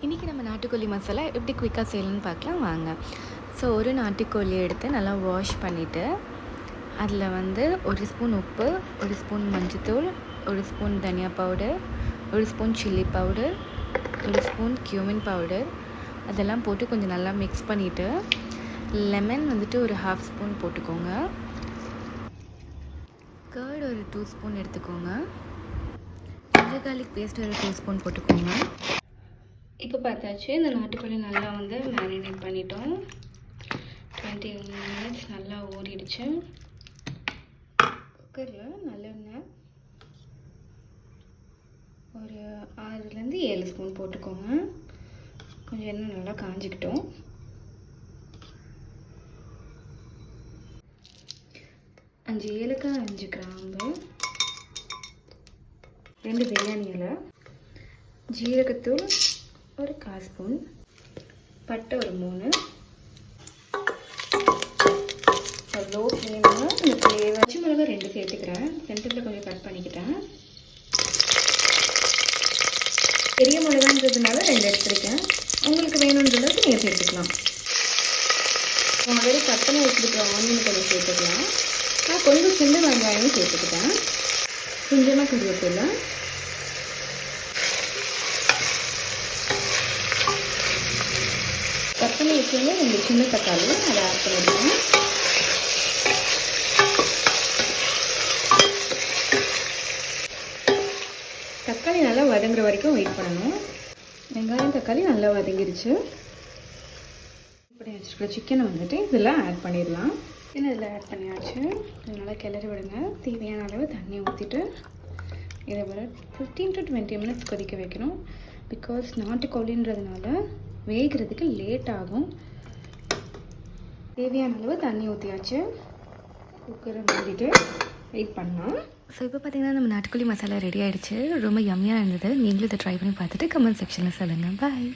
இன்றைக்கி நம்ம நாட்டுக்கோழி மசாலா எப்படி குயிக்காக செய்யலாம்னு பார்க்கலாம் வாங்க. ஸோ ஒரு நாட்டுக்கோழியை எடுத்து நல்லா வாஷ் பண்ணிவிட்டு அதில் வந்து 1 ஸ்பூன் உப்பு, 1 ஸ்பூன் மஞ்சத்தூள், 1 ஸ்பூன் தனியா powder, 1 spoon chilli powder, 1 spoon cumin powder அதெல்லாம் போட்டு கொஞ்சம் நல்லா மிக்ஸ் பண்ணிவிட்டு லெமன் வந்துட்டு ஒரு 1/2 ஸ்பூன் போட்டுக்கோங்க. கர்ட் ஒரு 2 ஸ்பூன் எடுத்துக்கோங்க. ஜிஞ்சர் கார்லிக் பேஸ்ட் ஒரு 2 ஸ்பூன் போட்டுக்கோங்க. இப்போ பார்த்தாச்சு, இந்த நாட்டுக்கோழி நல்லா வந்து மேரினேட் பண்ணிட்டோம். 20 மினிட்ஸ் நல்லா ஓடிடுச்சு. குக்கரில் நல்லெண்ணெய் ஒரு 6லேருந்து 7 ஸ்பூன் போட்டுக்கோங்க. கொஞ்சம் எண்ணெய் நல்லா காஞ்சிக்கிட்டோம். அஞ்சு ஏலக்காய், 5 கிராம்பு, 2 பிரியாணி இலை, ஜீரகத்தூள் ஒரு 1/4 ஸ்பூன், பட்டை ஒரு 3. லோ ஃப்ளேமில் இந்த ஃப்ளேவர் பச்சை மிளகா 2 சேர்த்துக்கிறேன். சென்டரில் கொஞ்சம் கட் பண்ணிக்கிட்டேன். பெரிய மிளகான்றதுனால 2 எடுத்துருக்கேன். உங்களுக்கு வேணுன்றதுக்கு நீங்கள் சேர்த்துக்கலாம். ஆல்ரெடி கட் பண்ணி வச்சுருக்கிற ஆனியன் கொஞ்சம் சேர்த்துக்கலாம். நான் கொஞ்சம் சின்ன வெங்காயமும் சேர்த்துக்கிட்டேன். கொஞ்சமாக கருவேப்பிலை, கட் பண்ணி வச்சுருங்க 2 சின்ன தக்காளி அதை ஆட் பண்ணிடுவேன். தக்காளி நல்லா வதங்குற வரைக்கும் வெயிட் பண்ணணும். வெங்காயம் தக்காளி நல்லா வதங்கிடுச்சு. இப்படி வச்சுருக்கிற சிக்கனை வந்துட்டு இதில் ஆட் பண்ணிடலாம். சிக்கன் இதில் ஆட் பண்ணியாச்சு. நல்லா கிளறி விடுங்க. தேவையான அளவு தண்ணி ஊற்றிட்டு இதை ஒரு 15 to 20 மினிட்ஸ் கொதிக்க வைக்கணும். பிகாஸ் நாட்டுக்கோழின்றதுனால வேகிறதுக்கு லேட் ஆகும். தேவையான அளவு தண்ணி ஊற்றியாச்சு. குக்கரை மூடிட்டு வெயிட் பண்ணலாம். ஸோ இப்போ பார்த்தீங்கன்னா நம்ம நாட்டுக்கோழி மசாலா ரெடி ஆகிடுச்சு. ரொம்ப யம்மியாக இருந்தது. நீங்களும் இதை ட்ரை பண்ணி பார்த்துட்டு கமெண்ட் செக்ஷனில் சொல்லுங்கள். பாய்.